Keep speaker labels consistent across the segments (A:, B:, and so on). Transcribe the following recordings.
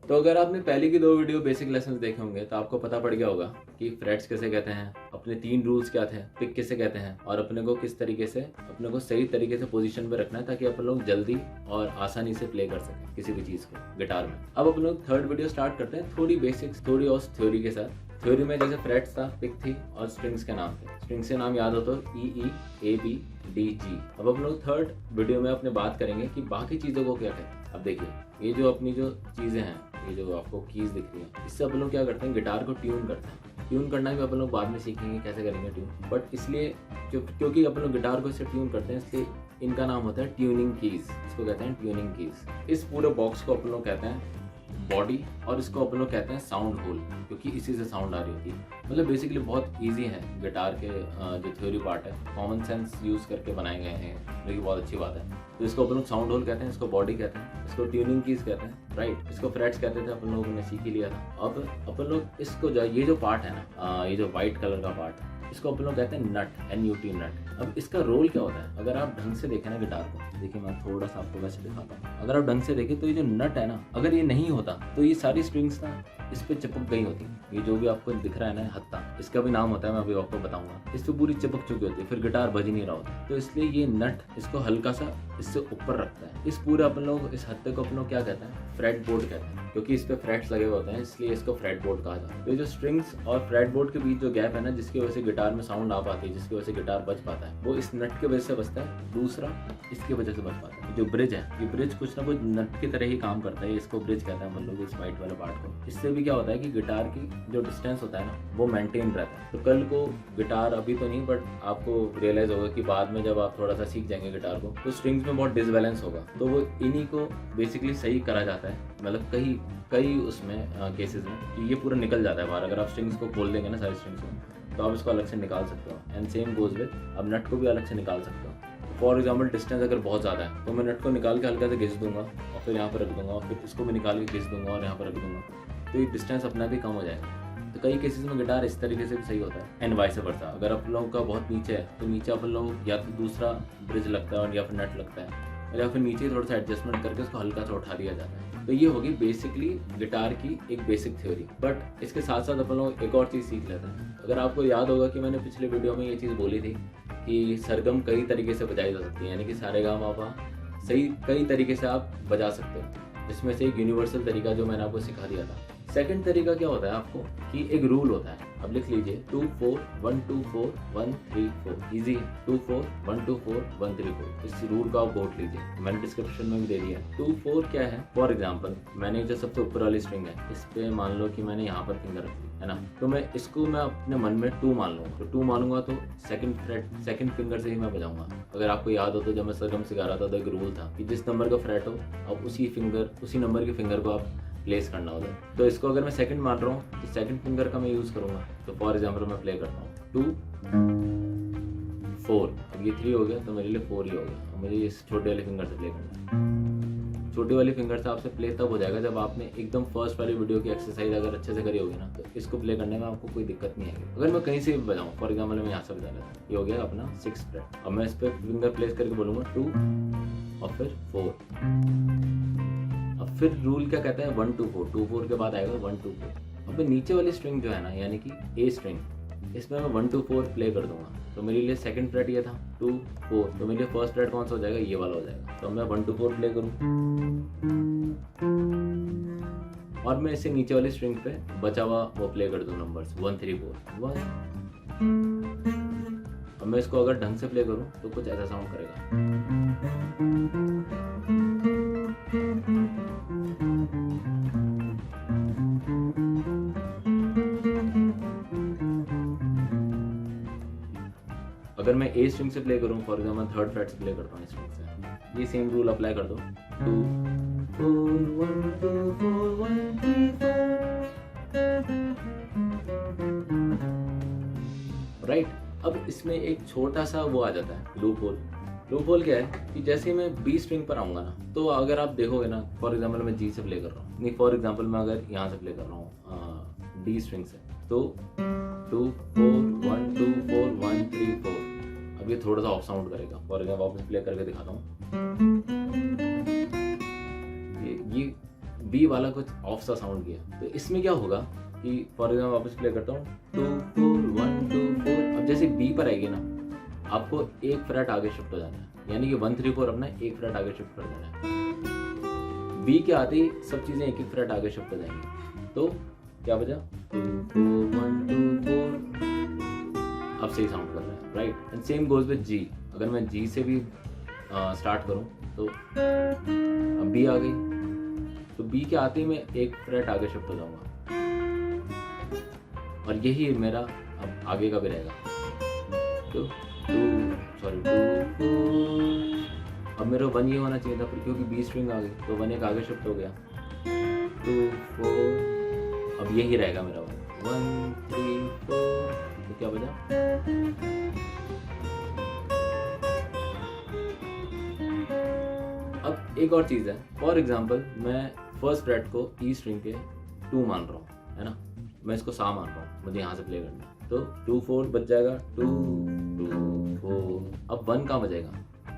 A: तो अगर आपने पहले की 2 वीडियो बेसिक लेसन देखे होंगे तो आपको पता पड़ गया होगा कि फ्रेट्स किसे कहते हैं, अपने 3 रूल्स क्या थे, पिक किसे कहते हैं और अपने को किस तरीके से अपने को सही तरीके से पोजीशन पे रखना है ताकि अपन लोग जल्दी और आसानी से प्ले कर सकें किसी भी चीज़ को गिटार में। अब अपन लोग थर्ड वीडियो स्टार्ट करते हैं थोड़ी बेसिक्स, थोड़ी और थ्योरी के साथ। थ्योरी में जैसे फ्रेट्स था, पिक थी और स्ट्रिंग्स के नाम थे। स्ट्रिंग्स के नाम याद हो तो ई ई, ए बी, डी जी। अब हम लोग थर्ड वीडियो में अपने बात करेंगे कि बाकी चीज़ों को क्या कहते हैं। अब देखिए ये जो अपनी जो चीज़ें हैं, ये जो आपको कीज दिख रही है, इससे अपन लोग क्या करते हैं, गिटार को ट्यून करते हैं। ट्यून करना भी अपन लोग बाद में सीखेंगे कैसे करेंगे ट्यून, बट इसलिए क्योंकि अपन लोग गिटार को इससे ट्यून करते हैं इसलिए इनका नाम होता है ट्यूनिंग कीज। इसको कहते हैं ट्यूनिंग कीज। इस पूरे बॉक्स को अपन लोग कहते हैं बॉडी और इसको अपन लोग कहते हैं साउंड होल, क्योंकि इसी से साउंड आ रही होती है। मतलब बेसिकली बहुत इजी है गिटार के जो थ्योरी पार्ट है, कॉमन सेंस यूज़ करके बनाए गए हैं, जो कि बहुत अच्छी बात है। तो इसको अपन लोग साउंड होल कहते हैं, इसको बॉडी कहते हैं, इसको ट्यूनिंग कीज कहते हैं, राइट। इसको फ्रेट्स कहते थे, अपन लोगों ने सीख ही लिया था। अब अपन लोग इसको ये जो पार्ट है ना, ये जो व्हाइट कलर का पार्ट है, इसको अपन लोग कहते हैं नट, NUT नट। अब इसका रोल क्या होता है, अगर आप ढंग से देखें ना गिटार को, देखिए मैं थोड़ा सा आपको वैसे दिखाता हूँ। अगर आप ढंग से देखें तो ये जो नट है ना, अगर ये नहीं होता तो ये सारी स्ट्रिंग्स ना इस पे चिपक गई होती। ये जो भी आपको दिख रहा है ना हत्ता, इसका भी नाम होता है, मैं अभी आपको बताऊंगा। इस पे पूरी चिपक चुकी होती है, फिर गिटार बज नहीं रहा होता। तो इसलिए ये नट इसको हल्का सा इससे ऊपर रखता है। इस पूरे अपन लोग इस हत्ते को अपन लोग क्या कहते हैं, फ्रेट बोर्ड कहते हैं, क्योंकि इस पे फ्रेट्स लगे हुए होते हैं, इसलिए इसको फ्रेट बोर्ड कहा जाता है। तो ये जो स्ट्रिंग्स और फ्रेट बोर्ड के बीच जो गैप है ना, जिसकी वजह से गिटार में साउंड आ पाती है, जिसकी वजह से गिटार बज पाता है, वो इस नट की वजह से बजता है। दूसरा इसकी वजह से बज पाता है। जो ब्रिज है, ये ब्रिज कुछ ना कुछ नट की तरह ही काम करता है, इसको ब्रिज कहते हैं हम लोग इस वाइट वाले पार्ट को। इससे भी क्या होता है कि गिटार की जो डिस्टेंस होता है ना, वो मेंटेन रहता है। तो कल को गिटार, अभी तो नहीं बट आपको रियलाइज होगा कि बाद में जब आप थोड़ा सा सीख जाएंगे गिटार को, तो स्ट्रिंग्स में बहुत डिसबैलेंस होगा, तो वो इन्हीं को बेसिकली सही करा जाता है। मतलब कई उसमें केसेस में कि ये पूरा निकल जाता है बाहर। अगर आप स्ट्रिंग्स को खोल देंगे ना, सारी स्ट्रिंग्स को, तो आप इसको अलग से निकाल सकते हो। एंड सेम गोज विद, अब नट को भी अलग से निकाल सकते हो। फॉर एग्जाम्पल डिस्टेंस अगर बहुत ज़्यादा है तो मैं नट को निकाल के हल्का से घिस दूंगा और फिर यहाँ पर रख दूंगा, और फिर इसको भी निकाल के घिस दूंगा और यहाँ पर रख दूंगा, तो ये डिस्टेंस अपना भी कम हो जाएगा। तो कई केसेस में गिटार इस तरीके से भी सही होता है। एंड वाइस वर्सा, अगर आप लोगों का बहुत नीचे है तो नीचे अपन लोग या तो दूसरा ब्रिज लगता है या फिर नट लगता है, या फिर नीचे थोड़ा सा एडजस्टमेंट करके उसको हल्का सा उठा दिया जाता है। तो ये होगी बेसिकली गिटार की एक बेसिक थ्योरी। बट इसके साथ साथ अपन लोग एक और चीज़ सीख लेते हैं। अगर आपको याद होगा कि मैंने पिछले वीडियो में ये चीज़ बोली थी कि सरगम कई तरीके से बजाई जा सकती है, यानी कि सारेगामापा सही कई तरीके से आप बजा सकते हो, जिसमें से एक यूनिवर्सल तरीका जो मैंने आपको सिखा दिया था। सेकंड तरीका क्या होता है आपको कि एक रूल होता है। अब लिख लीजिए 2 4 1 2 4 1 3 4। इजी है, 2 4 1 2 4 1 3 4। इस रूल का आप नोट लीजिए, मैंने डिस्क्रिप्शन में भी दे दिया है। 2 4 क्या है, फॉर एग्जाम्पल मैंने जो सबसे ऊपर वाली स्ट्रिंग है, इस पे मान लो कि मैंने यहाँ पर फिंगर रख दी है ना, तो मैं इसको मैं अपने मन में 2 मान लूँगा। तो 2 मानूंगा तो सेकंड फिंगर से ही मैं बजाऊंगा। अगर आपको याद हो तो जब मैं सरगम सिखा रहा था तो एक रूल था कि जिस नंबर का फ्रेट हो अब उसी नंबर के फिंगर को आप प्लेस करना होता है। तो इसको अगर मैं सेकंड मान रहा हूँ तो सेकंड फिंगर का मैं यूज़ करूँगा। तो फॉर एग्जाम्पल मैं प्ले करता हूँ 2 4। अब ये 3 हो गया तो मेरे लिए 4 ही हो गया। अब मुझे इस छोटे वाले फिंगर से प्ले करना है। छोटे वाली फिंगर से आपसे प्ले तब हो जाएगा जब आपने एकदम फर्स्ट वाली वीडियो की एक्सरसाइज अगर अच्छे से करी होगी ना, तो इसको प्ले करने में आपको कोई दिक्कत नहीं आएगी। अगर मैं कहीं से भी बजाऊँ, फॉर एग्जाम्पल मैं यहाँ से बजा लेता हूँ, ये हो गया अपना 6 फ्रेट। अब मैं इस पर फिंगर प्लेस करके बोलूँगा 2 और फिर 4। अब फिर रूल क्या कहता है 1 2 4। 2 4 के बाद आएगा 1 2 4। अब नीचे वाली स्ट्रिंग जो है ना, यानी कि ए स्ट्रिंग, इसमें मैं 1 2 4 प्ले कर दूंगा। तो मेरे लिए सेकंड फ्रेट ये था 2 4, तो मेरे लिए फर्स्ट फ्रेट कौन सा हो जाएगा, ये वाला हो जाएगा। तो मैं 1 2 4 प्ले करूँ और मैं इसे नीचे वाली स्ट्रिंग पे बचा हुआ वो प्ले कर दूँ नंबर्स 1 3 4 1। अब मैं इसको अगर ढंग से प्ले करूँ तो कुछ ऐसा साउंड करेगा। अगर मैं ए स्ट्रिंग से प्ले करूं, फॉर एग्जाम्पल थर्ड फ्रेट से प्ले करता हूँ स्ट्रिंग से, ये सेम रूल अप्लाई कर दो 2 4 1 2 4 1 3 4, राइट। अब इसमें एक छोटा सा वो आ जाता है लूप होल। लूप होल क्या है कि जैसे मैं बी स्ट्रिंग पर आऊँगा ना, तो अगर आप देखोगे ना, फॉर एग्जाम्पल मैं जी से प्ले कर रहा हूँ, नहीं फॉर एग्जाम्पल मैं अगर यहाँ से प्ले कर रहा हूँ डी स्ट्रिंग से, तो 2 4 1 2 4 1 3 4। अब ये थोड़ा सा ऑफ साउंड करेगा। फॉर एग्जाम्पल वापस प्ले करके दिखाता हूँ। ये बी वाला कुछ ऑफ सा साउंड किया। तो इसमें क्या होगा कि फॉर एग्जाम्पल वापस प्ले करता हूँ 2 4 1 2 4। अब जैसे बी पर आएगी ना, आपको एक फ्रेट आगे शिफ्ट हो जाना है, यानी कि 1 3 4 अपना एक फ्रेट आगे शिफ्ट कर देना है। बी के आते ही सब चीज़ें एक एक फ्रेट आगे शिफ्ट हो जाएंगी। तो क्या बजा 2 4 1 2 4। अब सही साउंड कर रहा है, right. And same goes with G. अगर मैं जी से भी स्टार्ट करूं तो अब बी आ गई, तो बी के आते ही मैं एक फ्रेट आगे शिफ्ट हो जाऊंगा, और यही मेरा अब आगे का भी रहेगा। तो 2 4। अब मेरा 1 ये होना चाहिए था, पर क्योंकि बी स्ट्रिंग आ गई तो 1 एक आगे शिफ्ट हो गया। 2 4। अब यही रहेगा मेरा 1 3 4। तो क्या बजा अब एक और चीज़ है। फॉर एग्जाम्पल मैं फर्स्ट फ्रेट को ई स्ट्रिंग के 2 मान रहा हूँ, है ना, मैं इसको सा मान रहा हूँ, मुझे यहाँ से प्ले करना है। तो 2 4 बच जाएगा 2 2 4। अब 1 कहाँ बजेगा,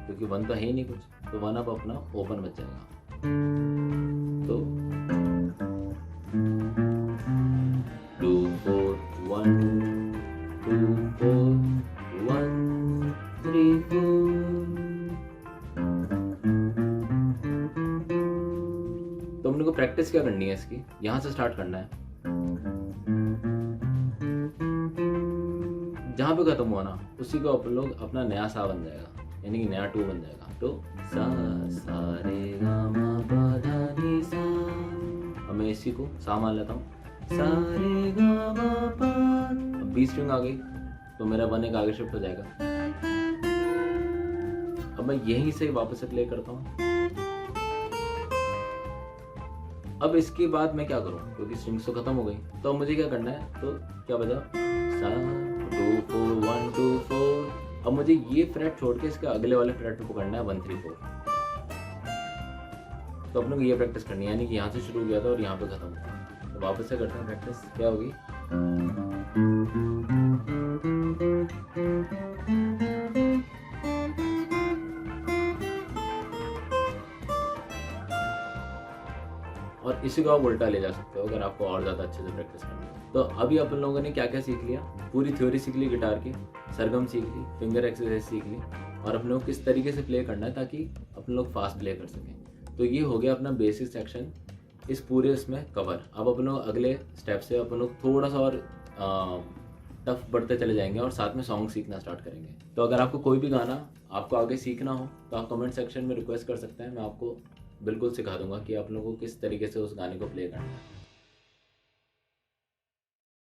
A: क्योंकि 1 तो है ही नहीं कुछ, तो 1 अब अपना ओपन बच जाएगा। तो 2 4 1 2 4 1 3 4। तो अपने को प्रैक्टिस क्या करनी है इसकी, यहाँ से स्टार्ट करना है, जहाँ पे खत्म हुआ ना उसी को अपन लोग अपना नया सा बन जाएगा, यानी कि नया 2 बन जाएगा। तो सा सा रे गा मा पा धा नी सा। अब मैं इसी को सा मान लेता हूँ, सा रे गा मा पा। अब बी स्ट्रिंग आ गई तो मेरा 1 एक आगे शिफ्ट हो जाएगा। अब मैं यहीं से वापस से प्ले करता हूँ। अब इसके बाद मैं क्या करूँ, क्योंकि स्ट्रिंग्स तो खत्म हो गई, तो अब मुझे क्या करना है, तो क्या बजा सा 2 4 1 2 4। अब मुझे ये फ्रेट छोड़ के इसके अगले वाले फ्रेट को पकड़ना है 1 3 4। तो अपने को ये प्रैक्टिस करनी है, यानी कि यहाँ से शुरू किया था और यहाँ पे खत्म हुआ। तो वापस से करते हैं प्रैक्टिस, क्या होगी। और इसी को आप उल्टा ले जा सकते हो अगर आपको और ज़्यादा अच्छे से प्रैक्टिस करनी है। तो अभी अपन लोगों ने क्या क्या सीख लिया, पूरी थ्योरी सीख ली गिटार की, सरगम सीख ली, फिंगर एक्सरसाइज सीख ली, और अपन लोग किस तरीके से प्ले करना है ताकि अपन लोग फास्ट प्ले कर सकें। तो ये हो गया अपना बेसिक सेक्शन इस पूरे इसमें कवर। अब अपन लोग अगले स्टेप से अपन लोग थोड़ा सा और टफ बढ़ते चले जाएंगे और साथ में सॉन्ग सीखना स्टार्ट करेंगे। तो अगर आपको कोई भी गाना आपको आगे सीखना हो तो आप कमेंट सेक्शन में रिक्वेस्ट कर सकते हैं, मैं आपको बिल्कुल सिखा दूंगा कि आप लोगों को किस तरीके से उस गाने को प्ले करना है।